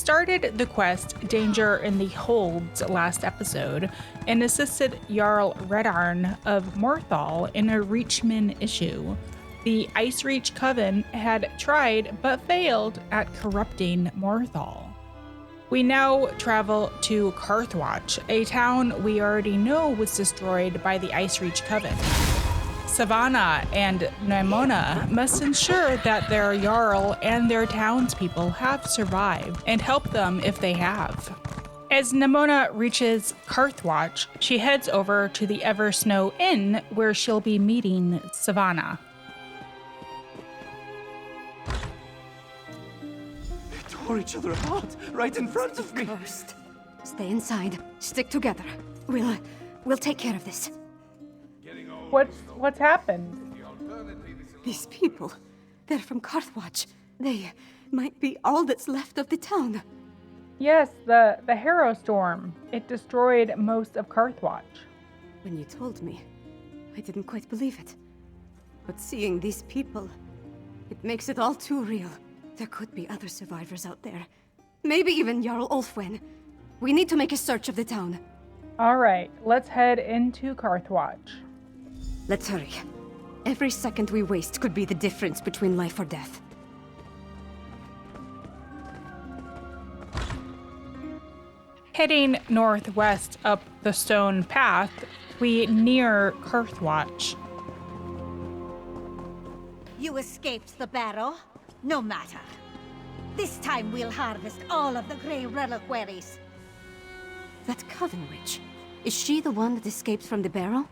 started the quest Danger in the Holds last episode and assisted Jarl Redarn of Morthal in a Reachman issue. The Ice Reach Coven had tried but failed at corrupting Morthal. We now travel to Karthwatch, a town we already know was destroyed by the Ice Reach Coven. Svana and Nimona must ensure that their Jarl and their townspeople have survived and help them if they have. As Nimona reaches Karthwatch, she heads over to the Eversnow Inn where she'll be meeting Svana. They tore each other apart right in front of me. Cursed. Stay inside. Stick together. We'll take care of this. What's happened? These people, they're from Karthwatch. They might be all that's left of the town. Yes, the harrowstorm. It destroyed most of Karthwatch. When you told me, I didn't quite believe it. But seeing these people, it makes it all too real. There could be other survivors out there. Maybe even Jarl Ulfwin. We need to make a search of the town. All right, let's head into Karthwatch. Let's hurry. Every second we waste could be the difference between life or death. Heading northwest up the stone path, we near Kirthwatch. You escaped the barrow? No matter. This time we'll harvest all of the Grey reliquaries. That Coven Witch, is she the one that escaped from the barrow?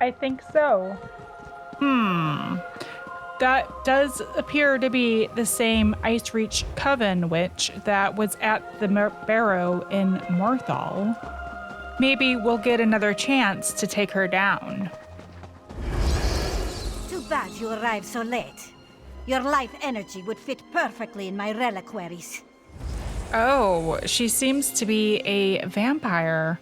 I think so. That does appear to be the same Ice Reach Coven witch that was at the barrow in Morthal. Maybe we'll get another chance to take her down. Too bad you arrived so late. Your life energy would fit perfectly in my reliquaries. Oh, she seems to be a vampire.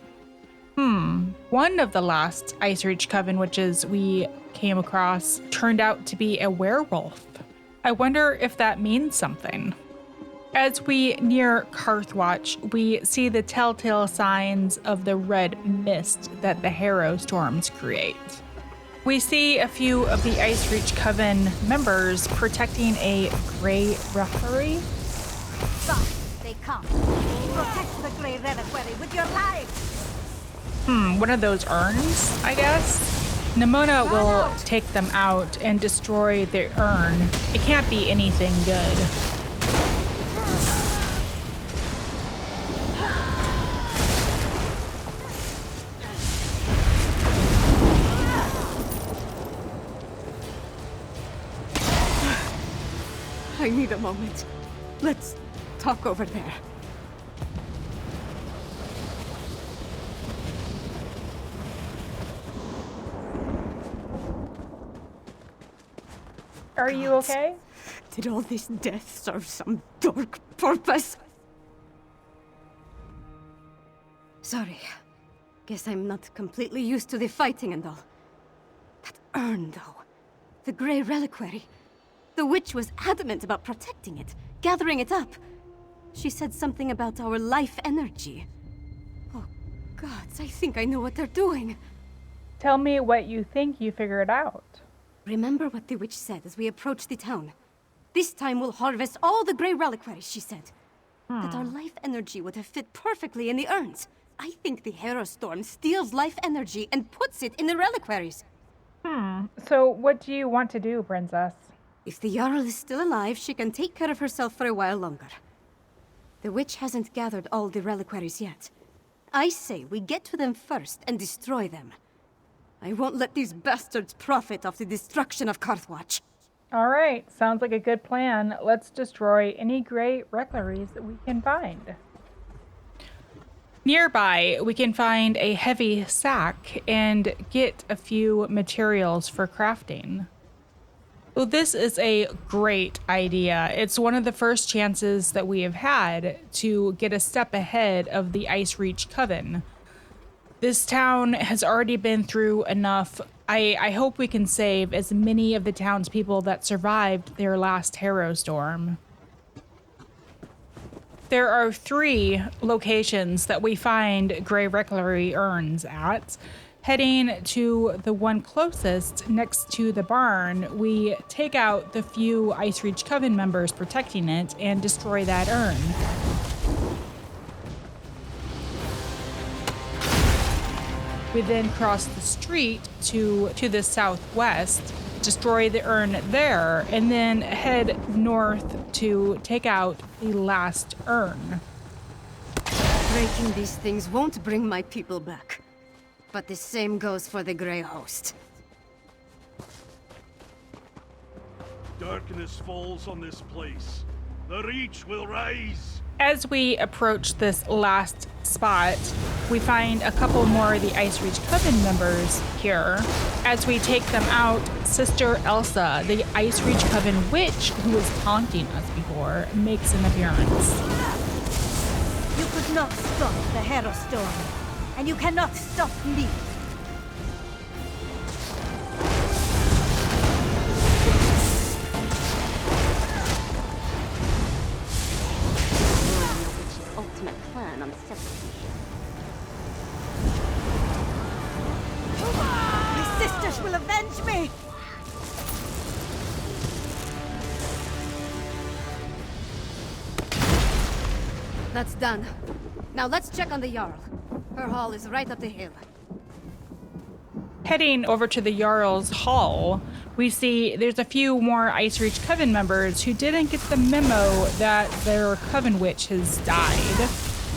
One of the last Ice Reach Coven witches we came across turned out to be a werewolf. I wonder if that means something. As we near Karthwatch, we see the telltale signs of the red mist that the harrowstorms create. We see a few of the Ice Reach Coven members protecting a Grey reliquary. Stop, they come. Protect the Grey reliquary with your lives. One of those urns, I guess? Nimona will take them out and destroy the urn. It can't be anything good. I need a moment. Let's talk over there. Are you okay? Did all this death serve some dark purpose? Sorry. Guess I'm not completely used to the fighting and all. That urn, though. The Grey reliquary. The witch was adamant about protecting it, gathering it up. She said something about our life energy. Oh, gods, I think I know what they're doing. Tell me what you think you figured out. Remember what the witch said as we approached the town. This time we'll harvest all the Grey reliquaries, she said. That our life energy would have fit perfectly in the urns. I think the harrowstorm steals life energy and puts it in the reliquaries. So what do you want to do, princess? If the Jarl is still alive, she can take care of herself for a while longer. The witch hasn't gathered all the reliquaries yet. I say we get to them first and destroy them. I won't let these bastards profit off the destruction of Karthwatch. All right, sounds like a good plan. Let's destroy any Grey reliquaries that we can find. Nearby, we can find a heavy sack and get a few materials for crafting. Well, this is a great idea. It's one of the first chances that we have had to get a step ahead of the Ice Reach Coven. This town has already been through enough. I hope we can save as many of the townspeople that survived their last harrowstorm. There are 3 locations that we find Grey Reliquary urns at. Heading to the one closest next to the barn, we take out the few Ice Reach Coven members protecting it and destroy that urn. We then cross the street to the southwest, destroy the urn there, and then head north to take out the last urn. Breaking these things won't bring my people back. But the same goes for the Grey Host. Darkness falls on this place. The Reach will rise. As we approach this last spot, we find a couple more of the Ice Reach Coven members here. As we take them out, Sister Elsa, the Ice Reach Coven witch who was taunting us before, makes an appearance. You could not stop the harrowstorm, and you cannot stop me. Ultimate plan on separation. My sisters will avenge me! That's done. Now let's check on the Jarl. Her hall is right up the hill. Heading over to the Jarl's hall, we see there's a few more Ice Reach Coven members who didn't get the memo that their Coven Witch has died.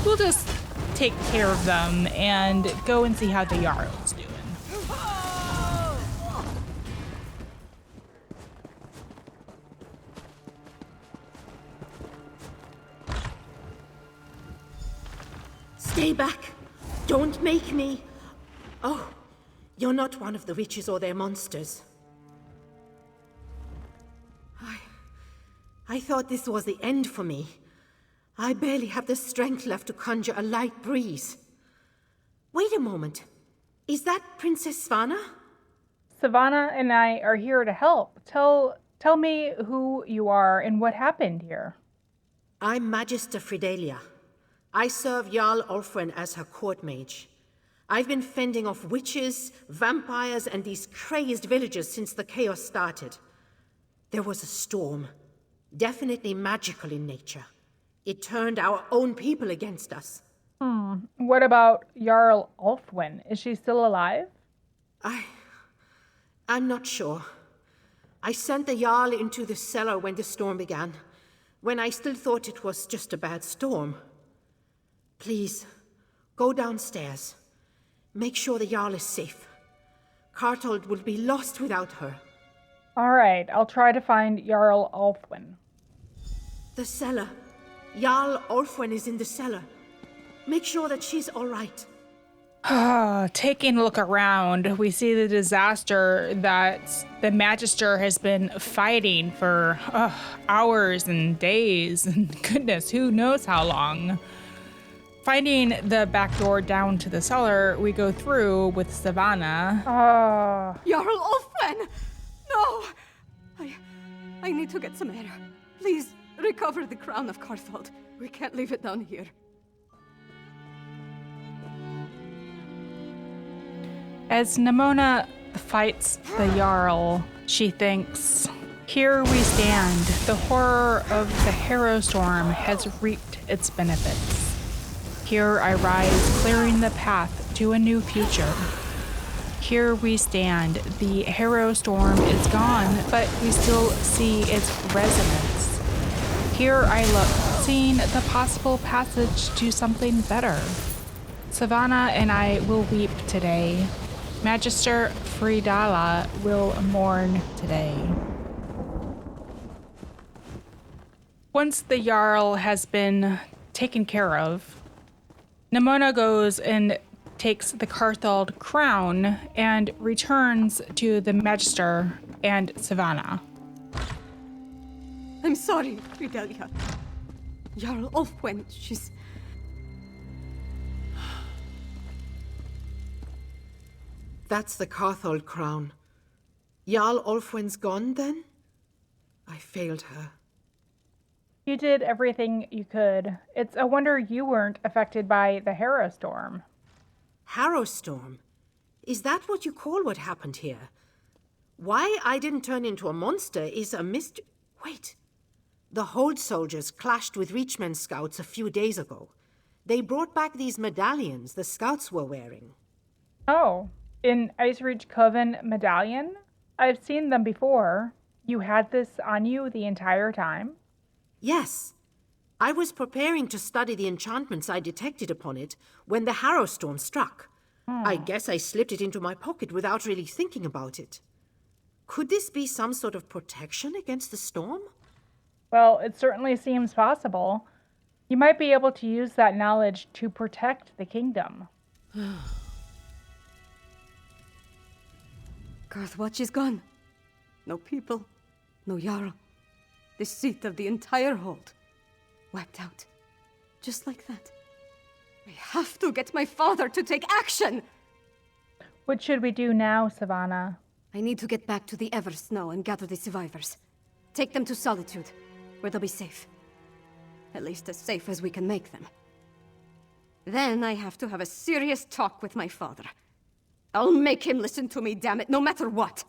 We'll just take care of them and go and see how the Jarl's doing. Stay back! Don't make me... Oh, you're not one of the witches or their monsters. I thought this was the end for me. I barely have the strength left to conjure a light breeze. Wait a moment. Is that Princess Svana? Svana and I are here to help. Tell me who you are and what happened here. I'm Magister Fidelia. I serve Jarl Ulfwin as her court mage. I've been fending off witches, vampires, and these crazed villagers since the chaos started. There was a storm, definitely magical in nature. It turned our own people against us. What about Jarl Ulfwin? Is she still alive? I'm not sure. I sent the Jarl into the cellar when the storm began, when I still thought it was just a bad storm. Please, go downstairs. Make sure the Jarl is safe. Karthwatch will be lost without her. All right, I'll try to find Jarl Ulfwin. The cellar. Jarl Ulfwin is in the cellar. Make sure that she's all right. Taking a look around, we see the disaster that the Magister has been fighting for hours and days, and goodness, who knows how long. Finding the back door down to the cellar, we go through with Svana. Jarl Ulfwin! No! I need to get some air. Please, recover the crown of Karthwatch. We can't leave it down here. As Nimona fights the Jarl, she thinks, "Here we stand. The horror of the harrowstorm has reaped its benefits. Here I rise, clearing the path to a new future. Here we stand. The harrowstorm is gone, but we still see its resonance. Here I look, seeing the possible passage to something better. Svana and I will weep today. Magister Fridala will mourn today." Once the Jarl has been taken care of, Nimona goes and takes the Karthwatch crown and returns to the Magister and Svana. I'm sorry, Fidelia. Jarl Ulfwin, she's... That's the Karthwatch crown. Jarl Ulfwin's gone, then? I failed her. You did everything you could. It's a wonder you weren't affected by the harrowstorm. Harrowstorm? Is that what you call what happened here? Why I didn't turn into a monster is a mystery. Wait. The Hold soldiers clashed with Reachman scouts a few days ago. They brought back these medallions the scouts were wearing. Oh, an Ice Reach Coven medallion? I've seen them before. You had this on you the entire time? Yes. I was preparing to study the enchantments I detected upon it when the harrowstorm struck. I guess I slipped it into my pocket without really thinking about it. Could this be some sort of protection against the storm? Well, it certainly seems possible. You might be able to use that knowledge to protect the kingdom. Karthwatch is gone. No people, no Jarl. The seat of the entire hold. Wiped out. Just like that. I have to get my father to take action! What should we do now, Svana? I need to get back to the Eversnow and gather the survivors. Take them to Solitude, where they'll be safe. At least as safe as we can make them. Then I have to have a serious talk with my father. I'll make him listen to me, damn it, no matter what!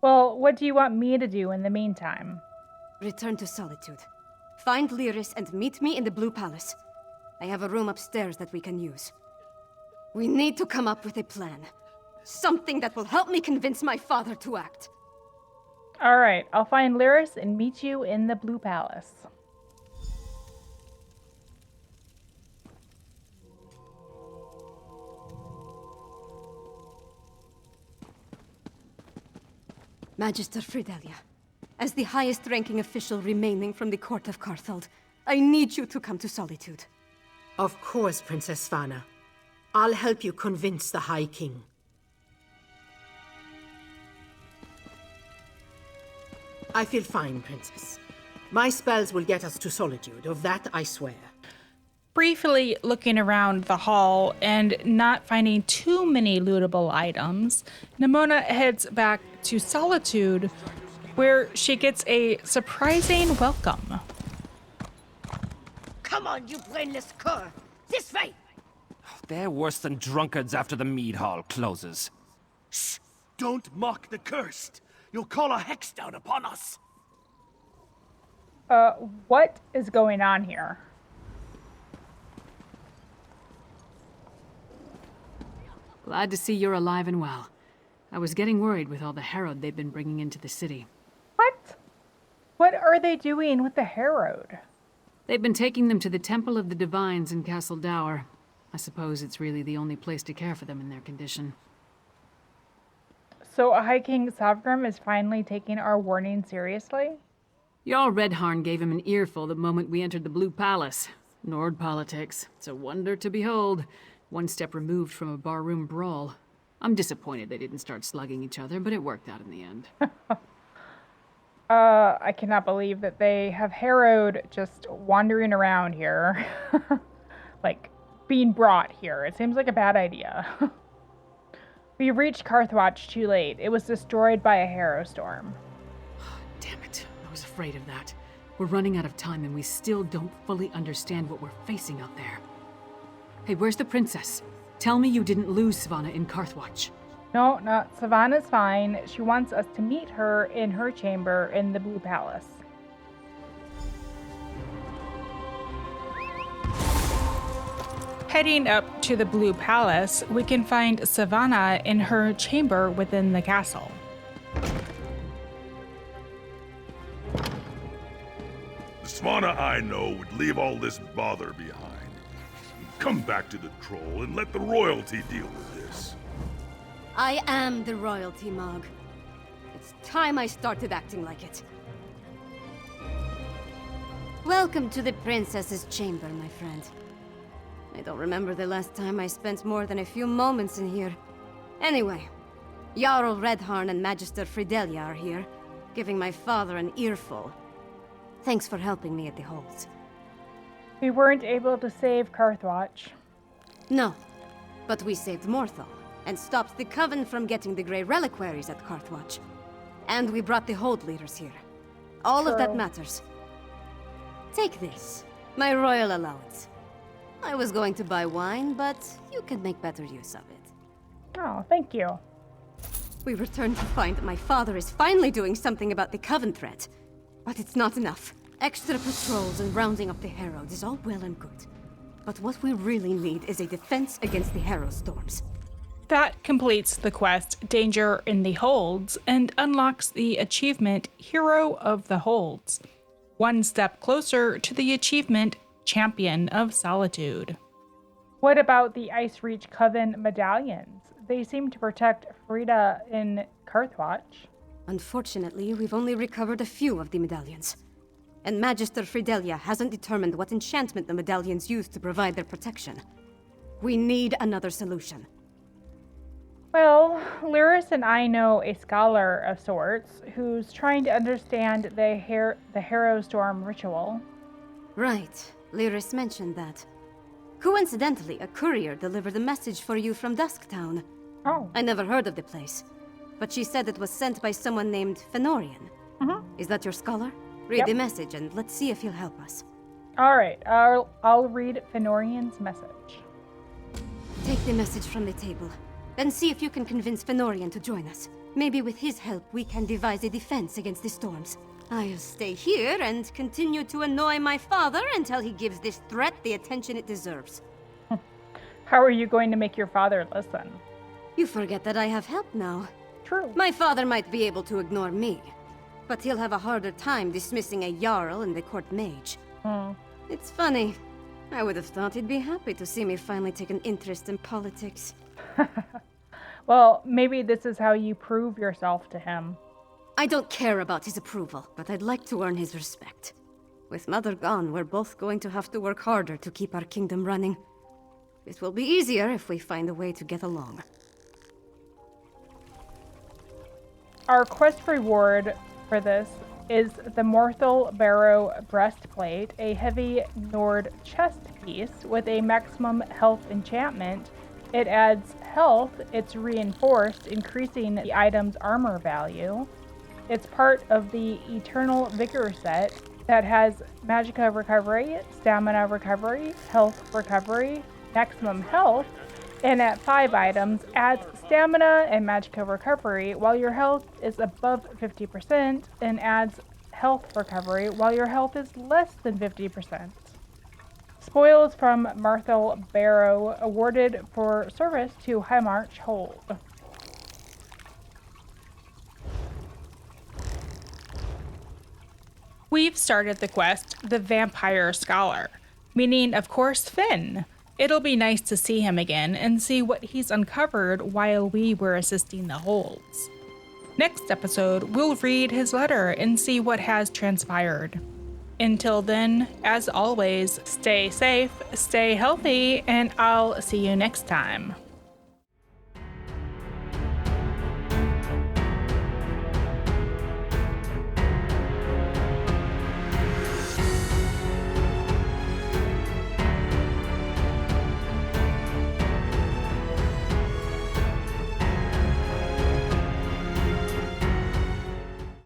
Well, what do you want me to do in the meantime? Return to Solitude. Find Lyris and meet me in the Blue Palace. I have a room upstairs that we can use. We need to come up with a plan. Something that will help me convince my father to act. All right, I'll find Lyris and meet you in the Blue Palace. Magister Fridelia, as the highest-ranking official remaining from the court of Karthald, I need you to come to Solitude. Of course, Princess Svana. I'll help you convince the High King. I feel fine, Princess. My spells will get us to Solitude, of that I swear. Briefly looking around the hall and not finding too many lootable items, Nimona heads back to Solitude, where she gets a surprising welcome. Come on, you brainless cur! This way! They're worse than drunkards after the mead hall closes. Shh! Don't mock the cursed. You'll call a hex down upon us. What is going on here? Glad to see you're alive and well. I was getting worried with all the harrowed they've been bringing into the city. What? What are they doing with the harrowed? They've been taking them to the Temple of the Divines in Castle Dower. I suppose it's really the only place to care for them in their condition. So High King Savgrim is finally taking our warning seriously? Jarl Redharn gave him an earful the moment we entered the Blue Palace. Nord politics. It's a wonder to behold. One step removed from a barroom brawl. I'm disappointed they didn't start slugging each other, but it worked out in the end. I cannot believe that they have harrowed just wandering around here. Like, being brought here. It seems like a bad idea. We reached Karthwatch too late. It was destroyed by a harrowstorm. Damn it. I was afraid of that. We're running out of time and we still don't fully understand what we're facing out there. Hey, where's the princess? Tell me you didn't lose Svana in Karthwatch. No, Savannah's fine. She wants us to meet her in her chamber in the Blue Palace. Heading up to the Blue Palace, we can find Savannah in her chamber within the castle. The Svana I know would leave all this bother behind. Come back to the troll and let the royalty deal with this. I am the royalty, Mog. It's time I started acting like it. Welcome to the princess's chamber, my friend. I don't remember the last time I spent more than a few moments in here. Anyway, Jarl Redharn and Magister Fridelia are here, giving my father an earful. Thanks for helping me at the holds. We weren't able to save Karthwatch. No, but we saved Morthal, and stopped the Coven from getting the Grey Reliquaries at Karthwatch. And we brought the Hold leaders here. All of that matters. Take this, my royal allowance. I was going to buy wine, but you can make better use of it. Oh, thank you. We return to find that my father is finally doing something about the Coven threat. But it's not enough. Extra patrols and rounding up the Harrows is all well and good. But what we really need is a defense against the harrowstorms. That completes the quest Danger in the Holds and unlocks the achievement Hero of the Holds. One step closer to the achievement Champion of Solitude. What about the Ice Reach Coven medallions? They seem to protect Frida in Karthwatch. Unfortunately, we've only recovered a few of the medallions. And Magister Fidelia hasn't determined what enchantment the medallions use to provide their protection. We need another solution. Well, Lyris and I know a scholar of sorts who's trying to understand the harrowstorm ritual. Right, Lyris mentioned that. Coincidentally, a courier delivered a message for you from Dusktown. Oh. I never heard of the place, but she said it was sent by someone named Fenorian. Mm-hmm. Is that your scholar? Read Yep. the message and let's see if he'll help us. All right, I'll read Fenorian's message. Take the message from the table, then see if you can convince Fenorian to join us. Maybe with his help we can devise a defense against the storms. I'll stay here and continue to annoy my father until he gives this threat the attention it deserves. How are you going to make your father listen? You forget that I have help now. True. My father might be able to ignore me, but he'll have a harder time dismissing a Jarl and the court mage. It's funny. I would have thought he'd be happy to see me finally take an interest in politics. Well, maybe this is how you prove yourself to him. I don't care about his approval, but I'd like to earn his respect. With Mother gone, we're both going to have to work harder to keep our kingdom running. It will be easier if we find a way to get along. Our quest reward for this is the Morthal Barrow Breastplate, a heavy Nord chest piece with a maximum health enchantment. It adds health, it's reinforced, increasing the item's armor value. It's part of the Eternal Vigor set that has Magicka Recovery, Stamina Recovery, Health Recovery, Maximum Health, and at 5 items adds Stamina and Magicka Recovery while your health is above 50% and adds Health Recovery while your health is less than 50%. Spoils from Morthal Barrow awarded for service to High March Hold. We've started the quest, The Vampire Scholar, meaning, of course, Finn. It'll be nice to see him again and see what he's uncovered while we were assisting the holds. Next episode, we'll read his letter and see what has transpired. Until then, as always, stay safe, stay healthy, and I'll see you next time.